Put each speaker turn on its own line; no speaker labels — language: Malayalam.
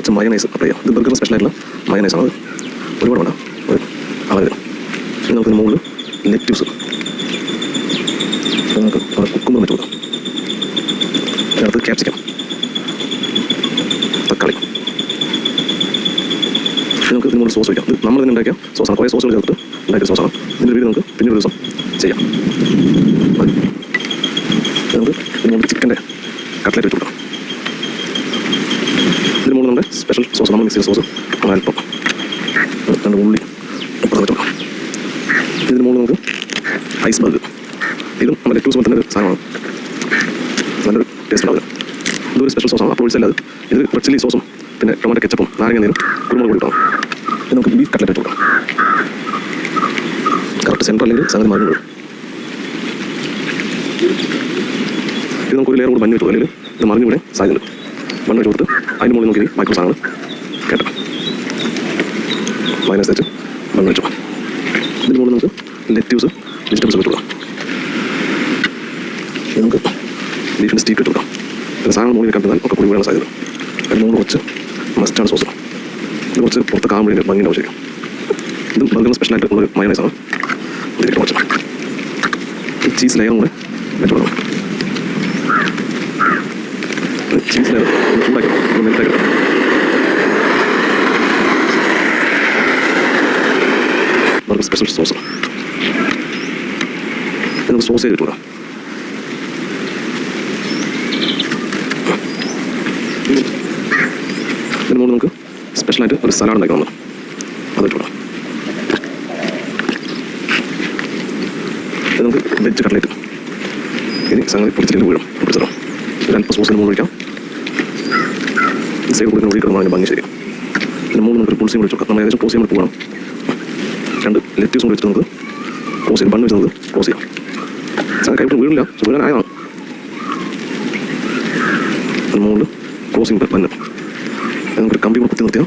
കുറച്ച് മയണൈസ് അപ്ലൈ ചെയ്യാം. ഇത് ബർഗറിന് സ്പെഷ്യലായിട്ടുള്ള മയണൈസാണ്. അത് ഒരുപാട് വേണ്ട, അളവ് വരും. ഇനി നമുക്ക് മുകളിൽ ലെറ്റ്യൂസ് നമുക്ക് അവിടെ കുക്കുമ്പർ വെച്ച് കൊടുക്കാം. അതിനകത്ത് ക്യാപ്സിക്കം, തക്കാളി. നമുക്ക് ഇതിന് മുകളിൽ സോസ് വയ്ക്കാം. ഇത് നമ്മൾ തന്നെ ഉണ്ടാക്കിയ സോസാണ്. കുറേ സോസുകൾ ചേർത്തിട്ട് ഉണ്ടാക്കിയ സോസാണ്. ഇതിൻ്റെ വീഡിയോ നമുക്ക് പിന്നീട് ഒരു ദിവസം ചെയ്യാം. നമുക്ക് ഇതിന് മുകളിൽ ചിക്കൻ്റെ കട്ട്ലറ്റ് വെച്ച് കൊടുക്കാം. ഇതിന് മുകളിൽ നമ്മുടെ സ്പെഷ്യൽ സോസ്, നമ്മൾ മിക്സ് ചെയ്ത സോസ് അല്പം രണ്ട് ഉള്ളി അപ്പുറം വെച്ച് കൊടുക്കാം. ഇതിന് മുകളിൽ നമുക്ക് ഐസ്ബർഗ്, ഇതും നമ്മുടെ ലെറ്റ്യൂസ് പോലെ തന്നെ ഒരു സാധനമാണ്. നല്ലൊരു ടേസ്റ്റ് ഉണ്ടാവില്ല. ഇതൊരു സ്പെഷ്യൽ സോസാണ്. അപ്പോൾ ഒഴിച്ചല്ലാതെ ഇത് റെഡ് ചില്ലി സോസും പിന്നെ ടൊമാറ്റോ കെച്ചപ്പും നാരങ്ങ നീരും കുരുമുളക് കൂടി ഇട്ടാണ്. ഇത് നമുക്ക് ബീഫ് കട്ട്ലറ്റ് വെച്ച് കൊടുക്കാം. കറക്റ്റ് സെൻറ്റർ അല്ലെങ്കിൽ സംഗതി മറിഞ്ഞു വരും. ഇത് നമുക്ക് ഒരു ലെയർ കൂടി മഞ്ഞ് വെച്ചു, അല്ലെങ്കിൽ ഇത് മറിഞ്ഞു കൂടെ സാധ്യതയുണ്ട്. മണ്ണ് വെച്ച് കൊടുത്ത് അതിന് മുകളിൽ നോക്കി മൈക്രോ സാധനങ്ങൾ കേട്ടോ മൈനസ് വെച്ച് മണ്ണ് വെച്ചു. ഇതിന് മുകളിൽ നമുക്ക് ലെറ്റ്യൂസ് വെജിറ്റബിൾസ് വെച്ച് കൊടുക്കാം. നമുക്ക് ബീഫിൻ്റെ സ്റ്റീക്ക് വെച്ച് കൊടുക്കാം. പിന്നെ സാധനം മുകളിൽ കണ്ടാൽ ഒക്കെ പൊടി വീഴാൻ സാധ്യത. അതിന് മുകളിൽ കുറച്ച് മസ്റ്റാർഡ് സോസ്, ഇത് കുറച്ച് പുറത്ത് കാമ്പ് ഭംഗിൻ്റെ ആവശ്യം. ഇത് ബർഗറിന് സ്പെഷ്യലായിട്ട് ഉള്ള മയോണൈസാണ്. ഇതിലേക്ക് കുറച്ച് ചീസ് ലെയറും കൂടെ വെച്ച് കൊടുക്കണം. ചീസ് ലെയർ ചൂടാക്കി മെൽറ്റാക്കി ബർഗർ സ്പെഷ്യൽ സോസ് നമുക്ക് സോസ് ചെയ്തിട്ട് കൊടുക്കാം. ഇതിന് മുകളിൽ നമുക്ക് സ്പെഷ്യലായിട്ട് ഒരു സലാഡ് ഉണ്ടാക്കണം. അത് ഇട്ട് കൊടുക്കാം. ഇത് നമുക്ക് വെജ് കട്ട്ലറ്റ്. ഇനി സംഗതി പൊടിച്ചിട്ട് വീഴും. പൊടിച്ചതോ ഒരല്പം സോസിന് മുകളിൽ ഒഴിക്കാം. ഈ സൈഡ് കൂടി ഒഴിക്കണം, അതിന് ഭംഗി ശരിയാം. ഇതിന് മുകളിൽ നമുക്കൊരു പുളിസിയും കൂടി വെച്ച് നമ്മൾ ഏകദേശം ക്ലോസ് ചെയ്യാൻ പോകണം. രണ്ട് ലെറ്റ്യൂസും കൂടി വെച്ചിട്ട് നമുക്ക് ക്ലോസ് ചെയ്യാം. ബണ്ണ് വെച്ച് നമുക്ക് ക്ലോസ് ചെയ്യാം. സംഗതി കൈവിട്ട് വീഴില്ല, വീഴാനായതാണ്. അതിന് മുകളിൽ ക്ലോസിങ് ബണ്ണ് നമുക്കൊരു കമ്പി കൂടെ കുത്തി നിർത്തിയാൽ